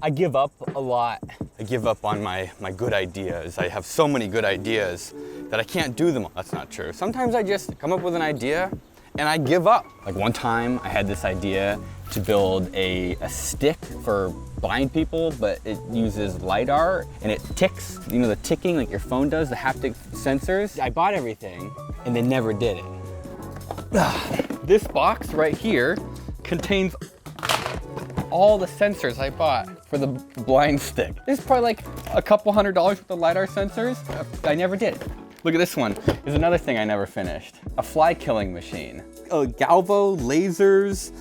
I give up a lot. I give up on my good ideas. I have so many good ideas that I can't do them all. That's not true. Sometimes I just come up with an idea and I give up. Like one time I had this idea to build a stick for blind people, but it uses LiDAR and it ticks, you know, the ticking like your phone does, the haptic sensors. I bought everything and they never did it. This box right here contains all the sensors I bought for the blind stick. This is probably like a couple $100 worth of LiDAR sensors. I never did it. Look at this one. There's another thing I never finished. A fly killing machine. Galvo, lasers,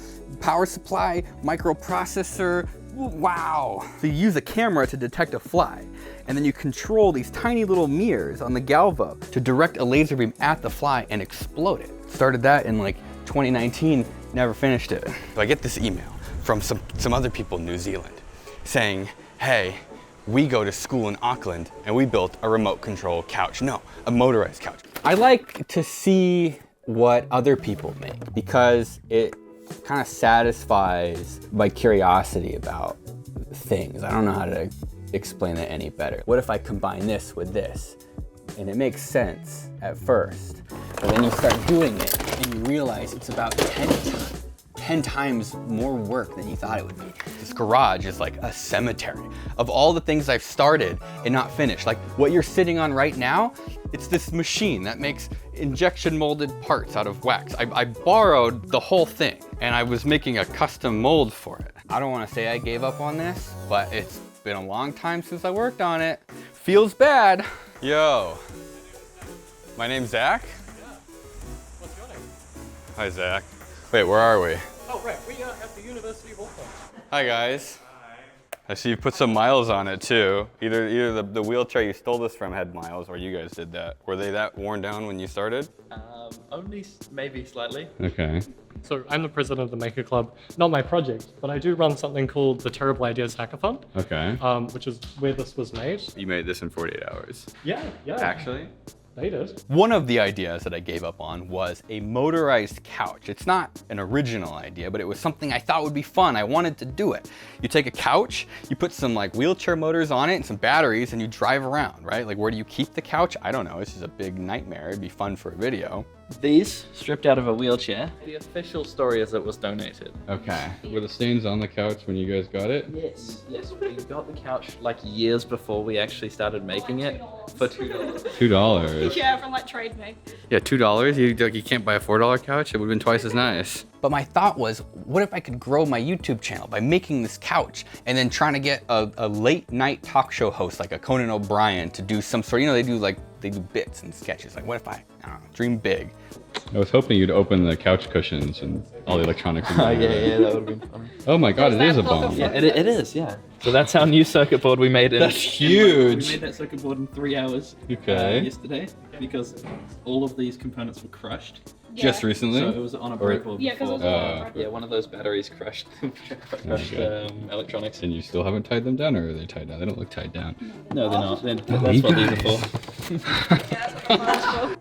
power supply, microprocessor. Wow. So you use a camera to detect a fly, and then you control these tiny little mirrors on the Galvo to direct a laser beam at the fly and explode it. Started that in like 2019, never finished it. So I get this email from some other people in New Zealand saying, hey, we go to school in Auckland and we built a remote control couch. No, a motorized couch. I like to see what other people make because it kind of satisfies my curiosity about things. I don't know how to explain it any better. What if I combine this with this? And it makes sense at first, but then you start doing it and you realize it's about 10 times more work than you thought it would be. This garage is like a cemetery of all the things I've started and not finished. Like what you're sitting on right now, it's this machine that makes injection molded parts out of wax. I borrowed the whole thing and I was making a custom mold for it. I don't want to say I gave up on this, but it's been a long time since I worked on it. Feels bad. Yo, my name's Zach. Yeah. What's your name? Hi, Zach. Wait, where are we? Oh, right. We are at the University of Auckland. Hi, guys. Hi. I see you put some miles on it, too. Either the wheelchair you stole this from had miles, or you guys did that. Were they that worn down when you started? Only maybe slightly. Okay. So I'm the president of the Maker Club. Not my project, but I do run something called the Terrible Ideas Hackathon, Okay. which is where this was made. You made this in 48 hours. Yeah. Actually? They did. One of the ideas that I gave up on was a motorized couch. It's not an original idea, but it was something I thought would be fun. I wanted to do it. You take a couch, you put some like wheelchair motors on it and some batteries and you drive around, right? Like where do you keep the couch? I don't know, this is a big nightmare. It'd be fun for a video. These stripped out of a wheelchair. The official story is it was donated. Okay. Were the stains on the couch when you guys got it? Yes. We got the couch like years before we actually started making it for $2. $2. Yeah, from like Trade Me. Yeah, $2. You can't buy a $4 couch. It would have been twice as nice. But my thought was, what if I could grow my YouTube channel by making this couch and then trying to get a late night talk show host like a Conan O'Brien to do some sort, you know, they do bits and sketches. Like what if I don't know, dream big. I was hoping you'd open the couch cushions and all the electronics. In there. Yeah, that would have been fun. Oh my god, it is a bomb. Yeah, it is, yeah. So that's our new circuit board we made. That's huge. We made that circuit board in 3 hours yesterday because all of these components were crushed. Yeah. Just recently? So it was on a breadboard Yeah, because before. it was Yeah, one of those batteries crushed, electronics. And you still haven't tied them down, or are they tied down? They don't look tied down. No, they're not. That's what these are for.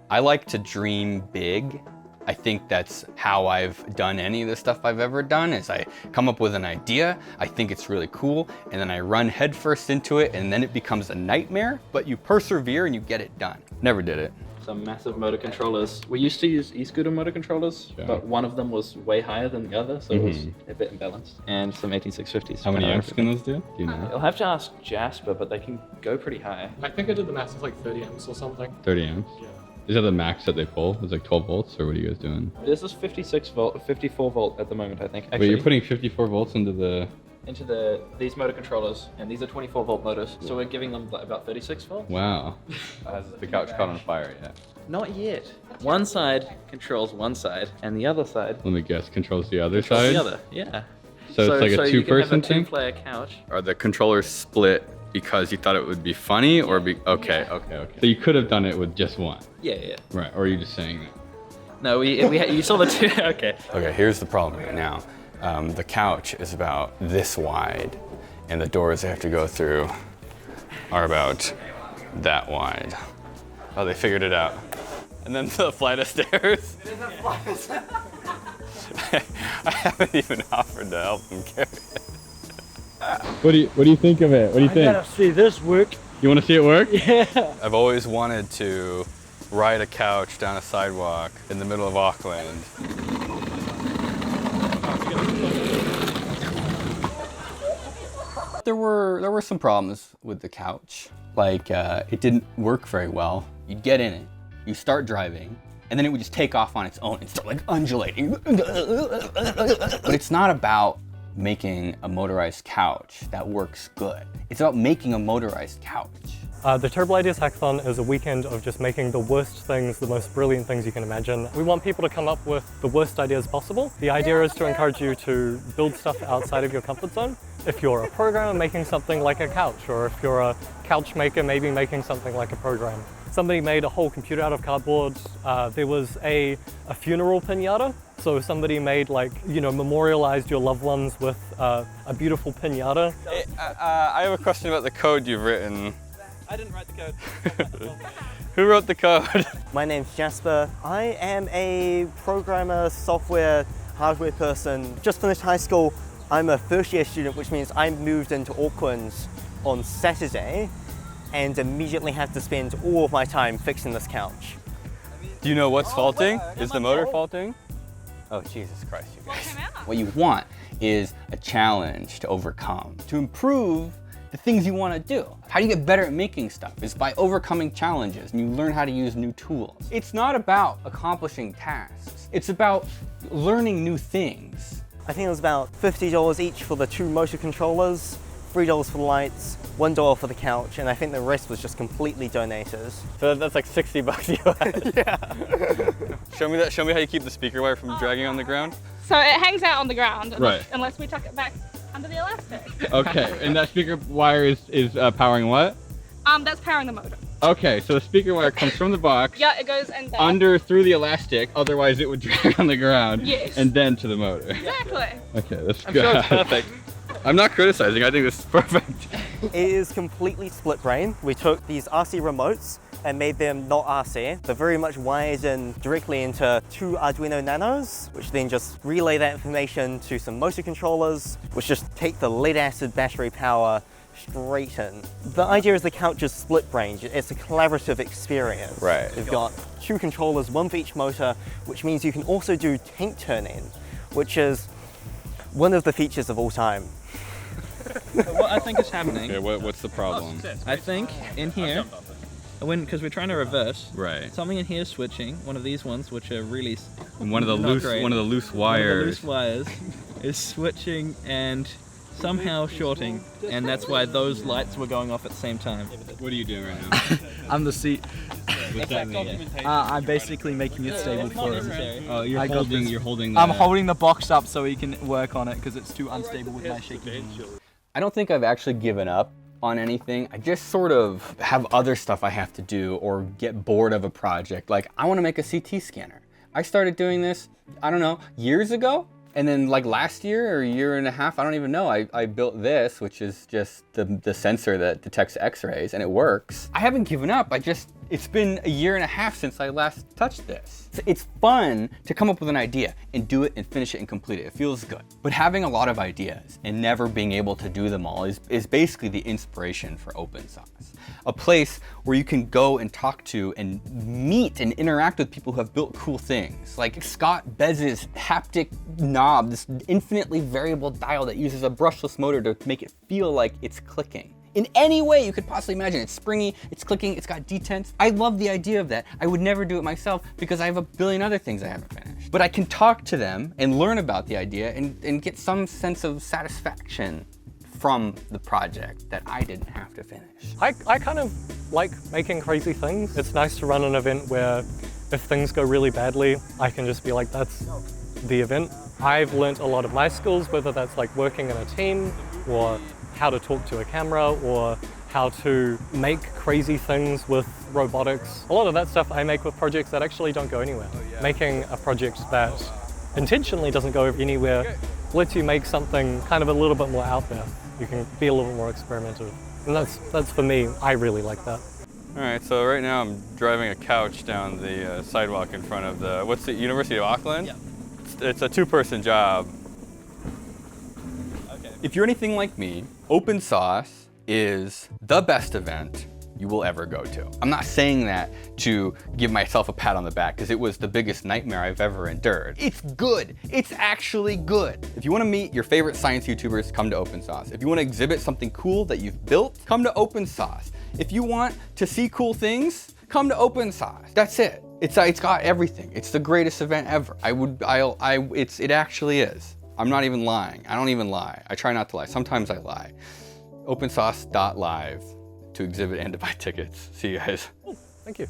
I like to dream big. I think that's how I've done any of the stuff I've ever done is I come up with an idea, I think it's really cool, and then I run headfirst into it, and then it becomes a nightmare, but you persevere and you get it done. Never did it. Some massive motor controllers. We used to use e-scooter motor controllers, but one of them was way higher than the other, so it was a bit imbalanced. And some 18650s. How many amps can those do? Do you know? You'll have to ask Jasper, but they can go pretty high. I think I did the math. It's like 30 amps or something. 30 amps? Yeah. Is that the max that they pull? Is like 12 volts, or what are you guys doing? This is 54 volt at the moment, I think. Wait, you're putting 54 volts into the... into these motor controllers, and these are 24 volt motors, so we're giving them about 36 volts. Wow. Has the couch caught on fire yet? Not yet. One side controls one side, and the other side Let me guess, controls the other controls side? the other. Yeah. So it's like a two-person you can have a thing? two-player couch. Are the controllers split because you thought it would be funny or be, okay. So you could have done it with just one. Yeah. Right, or are you just saying that? No, you saw the two. Okay. Okay, here's the problem right now. The couch is about this wide and the doors they have to go through are about that wide. Oh, they figured it out. And then the flight of stairs. I haven't even offered to help them carry it. What do you think of it? What do you I think? gotta see this work. You want to see it work? Yeah. I've always wanted to ride a couch down a sidewalk in the middle of Auckland. There were some problems with the couch. Like it didn't work very well. You'd get in it, you start driving, and then it would just take off on its own and start like undulating. But it's not about making a motorized couch that works good. It's about making a motorized couch. The Terrible Ideas Hackathon is a weekend of just making the worst things, the most brilliant things you can imagine. We want people to come up with the worst ideas possible. The idea is to encourage you to build stuff outside of your comfort zone. If you're a programmer, making something like a couch, or if you're a couch maker, maybe making something like a program. Somebody made a whole computer out of cardboard. There was a funeral piñata. So somebody made, like, you know, memorialized your loved ones with a beautiful piñata. Hey, I have a question about the code you've written. I didn't write the code. Who wrote the code? My name's Jasper. I am a programmer, software, hardware person. Just finished high school. I'm a first year student, which means I moved into Auckland on Saturday and immediately have to spend all of my time fixing this couch. Do you know what's faulting? Is the motor faulting? Oh, Jesus Christ, you guys. What you want is a challenge to overcome, to improve the things you want to do. How do you get better at making stuff? Is by overcoming challenges and you learn how to use new tools. It's not about accomplishing tasks. It's about learning new things. I think it was about $50 each for the 2 motor controllers, $3 for the lights, $1 for the couch, and I think the rest was just completely donated. So that's like 60 bucks US. Yeah. Show me how you keep the speaker wire from dragging on the ground. So it hangs out on the ground Right. unless we tuck it back under the elastic. Okay, and that speaker wire is powering what? That's powering the motor. Okay, so the speaker wire comes from the box. Yeah, it goes in there. Under through the elastic, otherwise it would drag on the ground. Yes. And then to the motor. Exactly. Okay, that's I'm good. sure it's perfect. I'm not criticizing, I think this is perfect. It is completely split brain. We took these RC remotes and made them not RC. They're very much wired in directly into 2 Arduino Nanos, which then just relay that information to some motor controllers, which just take the lead acid battery power straight in. The idea is the couch is split brain. It's a collaborative experience. Right. We've got 2 controllers, 1 for each motor, which means you can also do tank turning, which is one of the features of all time. What I think is happening, Okay, what's the problem? I think in here, because we're trying to reverse, Right. something in here is switching. One of these ones, which are really And one of the not loose great. one of the loose One of the wires. loose wires is switching and somehow shorting, and that's why those lights were going off at the same time. What are you doing right now? I'm the seat. What's that mean? I'm basically making it stable for him. Necessary. Oh, you're I got holding. this. You're holding. I'm the- holding the box up so he can work on it because it's too unstable with my shaky hand. I don't think I've actually given up on anything. I just sort of have other stuff I have to do or get bored of a project. Like, I want to make a CT scanner. I started doing this, I don't know, years ago. And then like last year or a year and a half, I don't even know, I built this, which is just the sensor that detects x-rays, and it works. I haven't given up, it's been a year and a half since I last touched this. It's fun to come up with an idea and do it and finish it and complete it. It feels good. But having a lot of ideas and never being able to do them all is basically the inspiration for Open Sauce. A place where you can go and talk to and meet and interact with people who have built cool things. Like Scott Bez's haptic knob, this infinitely variable dial that uses a brushless motor to make it feel like it's clicking. In any way you could possibly imagine. It's springy, it's clicking, it's got detents. I love the idea of that. I would never do it myself because I have a billion other things I haven't finished. But I can talk to them and learn about the idea and get some sense of satisfaction from the project that I didn't have to finish. I kind of like making crazy things. It's nice to run an event where if things go really badly, I can just be like, that's the event. I've learnt a lot of my skills, whether that's like working in a team or how to talk to a camera or how to make crazy things with robotics. A lot of that stuff I make with projects that actually don't go anywhere. Making a project that intentionally doesn't go anywhere lets you make something kind of a little bit more out there. You can be a little more experimental. And that's for me, I really like that. All right, so right now I'm driving a couch down the sidewalk in front of the, what's the, University of Auckland? Yeah. It's a 2-person job. Okay. If you're anything like me, Open Sauce is the best event you will ever go to. I'm not saying that to give myself a pat on the back, because it was the biggest nightmare I've ever endured. It's good. It's actually good. If you want to meet your favorite science YouTubers, come to Open Sauce. If you want to exhibit something cool that you've built, come to Open Sauce. If you want to see cool things, come to Open Sauce. That's it. It's got everything. It's the greatest event ever. It actually is. I'm not even lying. I don't even lie. I try not to lie. Sometimes I lie. OpenSauce.live to exhibit and to buy tickets. See you guys. Thank you.